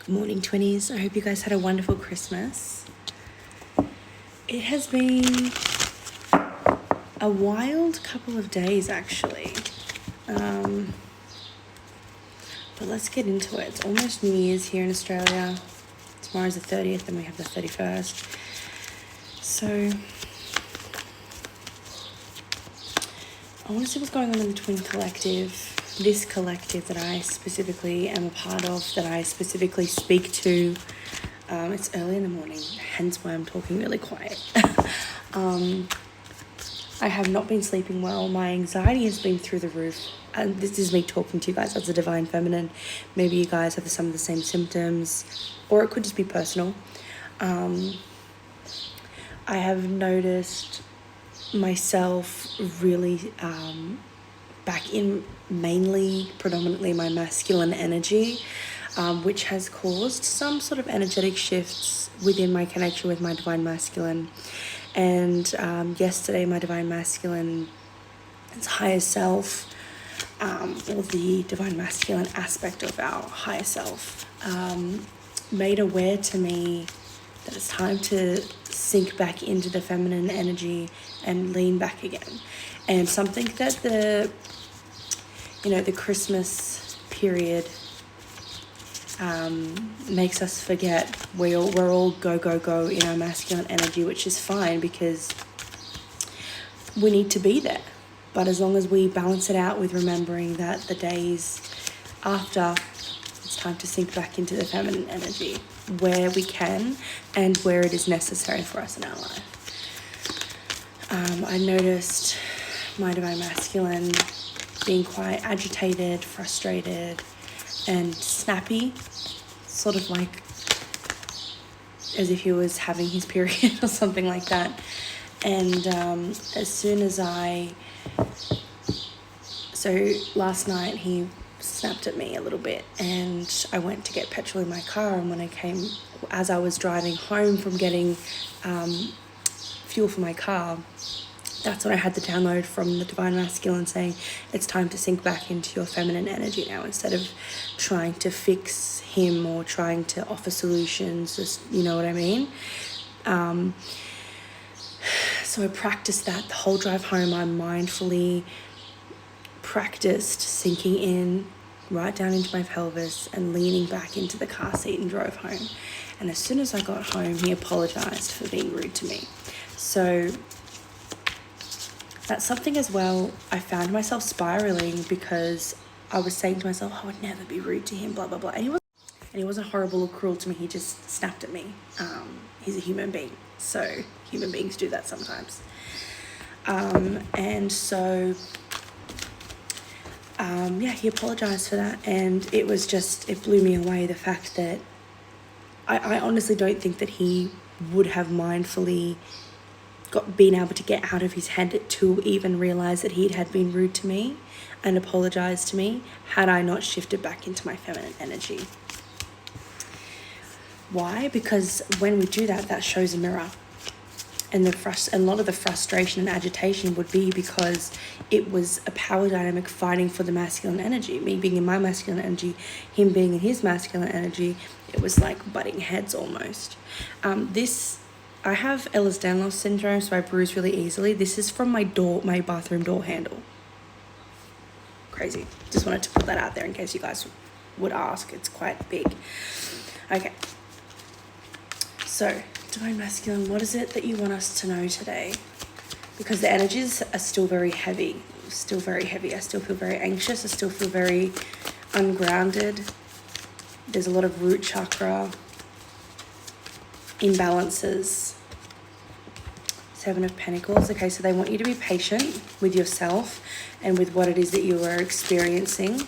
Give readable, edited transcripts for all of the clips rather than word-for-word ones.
Good morning, 20s. I hope you guys had a wonderful Christmas. It has been a wild couple of days, actually. But let's get into it. It's almost New Year's here in Australia. Tomorrow's the 30th and we have the 31st. So I want to see what's going on in the Twin Collective. This collective that I specifically am a part of, that I specifically speak to. It's early in the morning, hence why I'm talking really quiet. I have not been sleeping well. My anxiety has been through the roof. And this is me talking to you guys as a divine feminine. Maybe you guys have some of the same symptoms, or it could just be personal. I have noticed myself really back in predominantly my masculine energy, which has caused some sort of energetic shifts within my connection with my divine masculine. And yesterday, my divine masculine, its higher self, or the divine masculine aspect of our higher self, made aware to me that it's time to sink back into the feminine energy and lean back again. And something that the Christmas period makes us forget. We're all go in our masculine energy, which is fine because we need to be there. But as long as we balance it out with remembering that the days after, it's time to sink back into the feminine energy where we can and where it is necessary for us in our life. I noticed my divine masculine being quite agitated, frustrated, and snappy, sort of like as if he was having his period or something like that. And as soon as so last night he snapped at me a little bit, and I went to get petrol in my car, and as I was driving home from getting fuel for my car, that's when I had the download from the divine masculine saying it's time to sink back into your feminine energy now, instead of trying to fix him or trying to offer solutions, just, you know what I mean? So I practiced that the whole drive home. I mindfully practiced sinking in right down into my pelvis and leaning back into the car seat and drove home. And as soon as I got home, he apologized for being rude to me. So that's something as well. I found myself spiraling because I was saying to myself, I would never be rude to him, blah, blah, blah. And he wasn't horrible or cruel to me. He just snapped at me. He's a human being. So human beings do that sometimes. And so, he apologized for that. And it blew me away, the fact that I honestly don't think that he would have mindfully been able to get out of his head to even realize that he had been rude to me and apologized to me had I not shifted back into my feminine energy. Why? Because when we do that, that shows a mirror. And a lot of the frustration and agitation would be because it was a power dynamic fighting for the masculine energy. Me being in my masculine energy, him being in his masculine energy. It was like butting heads almost. I have Ehlers-Danlos syndrome, so I bruise really easily. This is from my bathroom door handle. Crazy. Just wanted to put that out there in case you guys would ask. It's quite big. Okay. So, divine masculine, what is it that you want us to know today? Because the energies are still very heavy. I still feel very anxious. I still feel very ungrounded. There's a lot of root chakra imbalances. 7 of Pentacles. Okay, so they want you to be patient with yourself and with what it is that you are experiencing.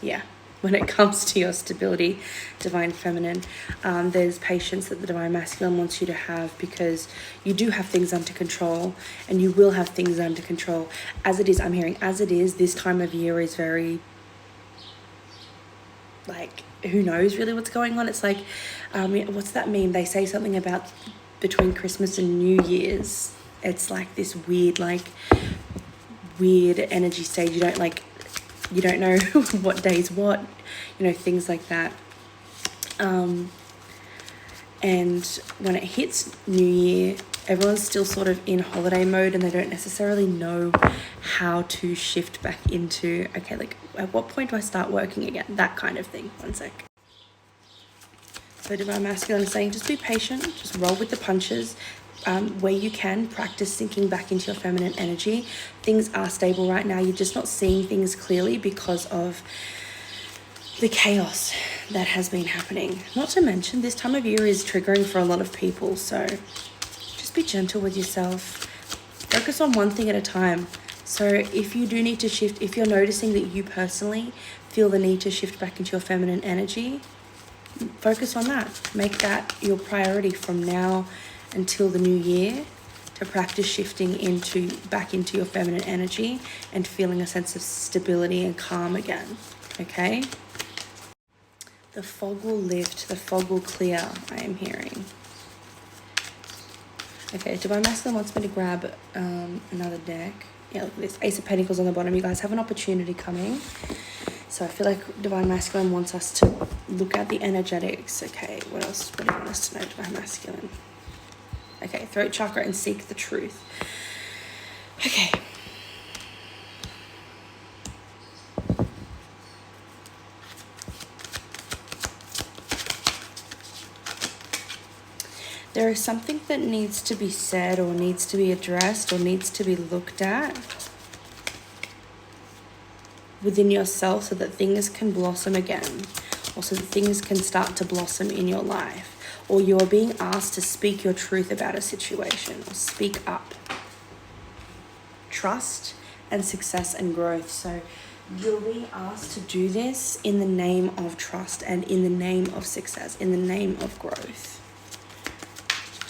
Yeah, when it comes to your stability, divine feminine, there's patience that the divine masculine wants you to have, because you do have things under control, and you will have things under control. As it is, I'm hearing, as it is, this time of year is very, like, who knows really what's going on? It's like, what's that meme? They say something about between Christmas and New Year's. It's like this weird energy stage. You don't know what day's what, things like that. And when it hits New Year, everyone's still sort of in holiday mode and they don't necessarily know how to shift back into, okay, like at what point do I start working again? That kind of thing. One sec. So Divine Masculine is saying just be patient, just roll with the punches. Where you can, practice sinking back into your feminine energy. Things are stable right now. You're just not seeing things clearly because of the chaos that has been happening. Not to mention, this time of year is triggering for a lot of people. So just be gentle with yourself. Focus on one thing at a time. So if you do need to shift, if you're noticing that you personally feel the need to shift back into your feminine energy, focus on that. Make that your priority from now until the new year, to practice shifting back into your feminine energy and feeling a sense of stability and calm again. Okay? The fog will lift, the fog will clear, I am hearing. Okay, Divine Masculine wants me to grab another deck. Yeah, look at this. Ace of Pentacles on the bottom. You guys have an opportunity coming. So I feel like Divine Masculine wants us to look at the energetics. Okay, what else? What do you want us to know, Divine Masculine? Okay, throat chakra and seek the truth. Okay. There is something that needs to be said or needs to be addressed or needs to be looked at within yourself so that things can blossom again, or so that things can start to blossom in your life, or you're being asked to speak your truth about a situation or speak up. Trust and success and growth. So you're being asked to do this in the name of trust and in the name of success, in the name of growth.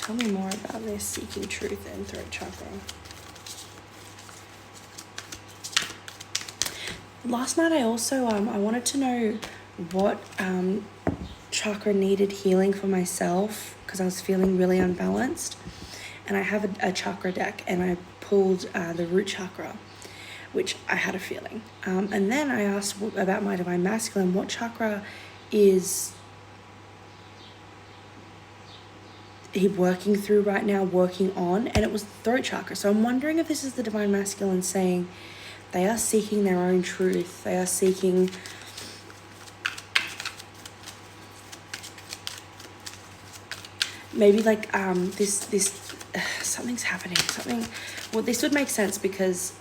Tell me more about this seeking truth and throat chakra. Last night I also I wanted to know what chakra needed healing for myself, because I was feeling really unbalanced. And I have a chakra deck, and I pulled the root chakra, which I had a feeling. And then I asked about my Divine Masculine, what chakra is he working through right now, working on? And it was the throat chakra. So I'm wondering if this is the Divine Masculine saying they are seeking their own truth. They are seeking maybe like something's happening. Well, this would make sense because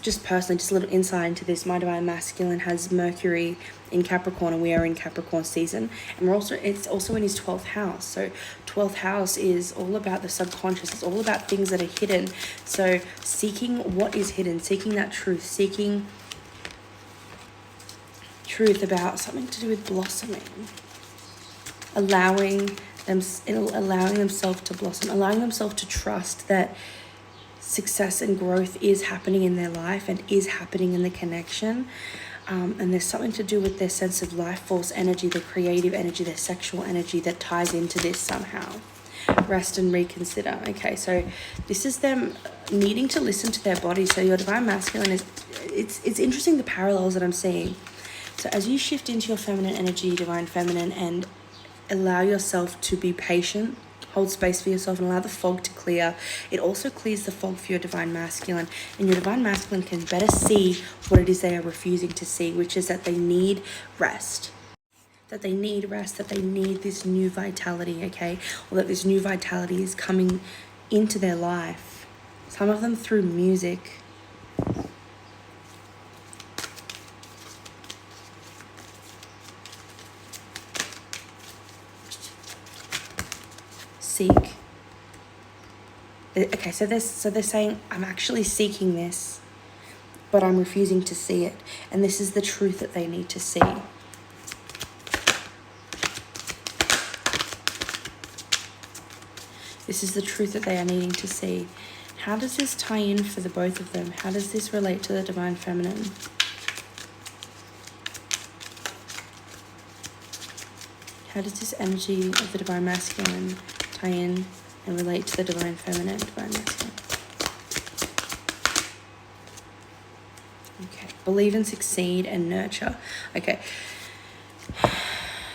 just personally, just a little insight into this, my Divine Masculine has Mercury in Capricorn, and we are in Capricorn season, and it's also in his 12th house. So 12th house is all about the subconscious. It's all about things that are hidden. So seeking what is hidden, seeking that truth, seeking truth about something to do with blossoming, allowing themselves to blossom, allowing themselves to trust that success and growth is happening in their life and is happening in the connection. And there's something to do with their sense of life force energy, their creative energy, their sexual energy that ties into this somehow. Rest and reconsider. Okay, so this is them needing to listen to their body. So your Divine Masculine is, it's interesting the parallels that I'm seeing. So as you shift into your feminine energy, Divine Feminine, and allow yourself to be patient, hold space for yourself, and allow the fog to clear, it also clears the fog for your Divine Masculine. And your Divine Masculine can better see what it is they are refusing to see, which is that they need rest. That they need this new vitality, okay? Or that this new vitality is coming into their life. Some of them through music. Seek. Okay, so they're saying, I'm actually seeking this, but I'm refusing to see it. And this is the truth that they need to see. This is the truth that they are needing to see. How does this tie in for the both of them? How does this relate to the Divine Feminine? How does this energy of the Divine Masculine tie in and relate to the Divine Feminine, Divine Masculine? Okay, believe and succeed and nurture. Okay,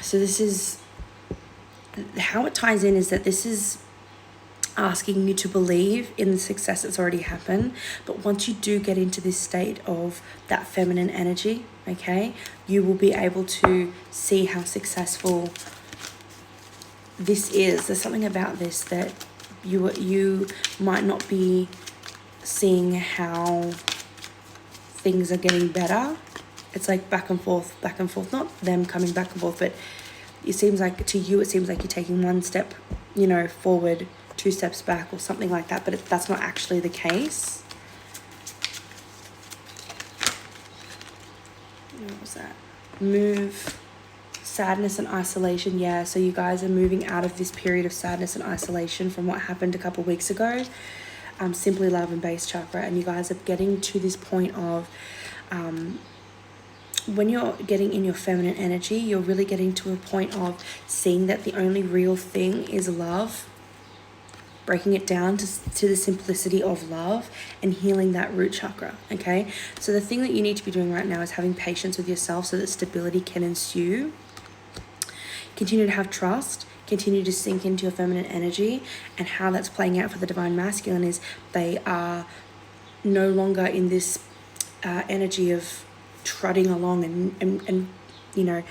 so this is how it ties in is that this is asking you to believe in the success that's already happened. But once you do get into this state of that feminine energy, okay, you will be able to see how successful this is. There's something about this that you might not be seeing how things are getting better. It's like back and forth, not them coming back and forth, but it seems like to you, it seems like you're taking one step, you know, forward, 2 steps back or something like that, but that's not actually the case. What was that? Move, sadness and isolation. Yeah, so you guys are moving out of this period of sadness and isolation from what happened a couple of weeks ago. Simply love and base chakra, and you guys are getting to this point of when you're getting in your feminine energy, you're really getting to a point of seeing that the only real thing is love, breaking it down to the simplicity of love and healing that root chakra, okay? So the thing that you need to be doing right now is having patience with yourself so that stability can ensue. Continue to have trust, continue to sink into your feminine energy, and how that's playing out for the divine masculine is they are no longer in this energy of trotting along and you know,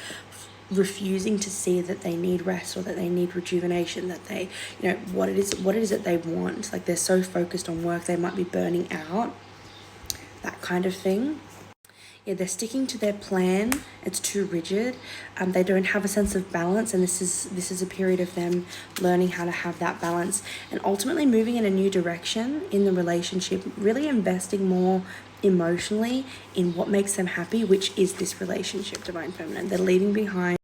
refusing to see that they need rest or that they need rejuvenation, that they, you know, what it is that they want. Like they're so focused on work, they might be burning out, that kind of thing. Yeah, they're sticking to their plan. It's too rigid. They don't have a sense of balance, and this is a period of them learning how to have that balance and ultimately moving in a new direction in the relationship, really investing more emotionally in what makes them happy, which is this relationship, divine feminine. They're leaving behind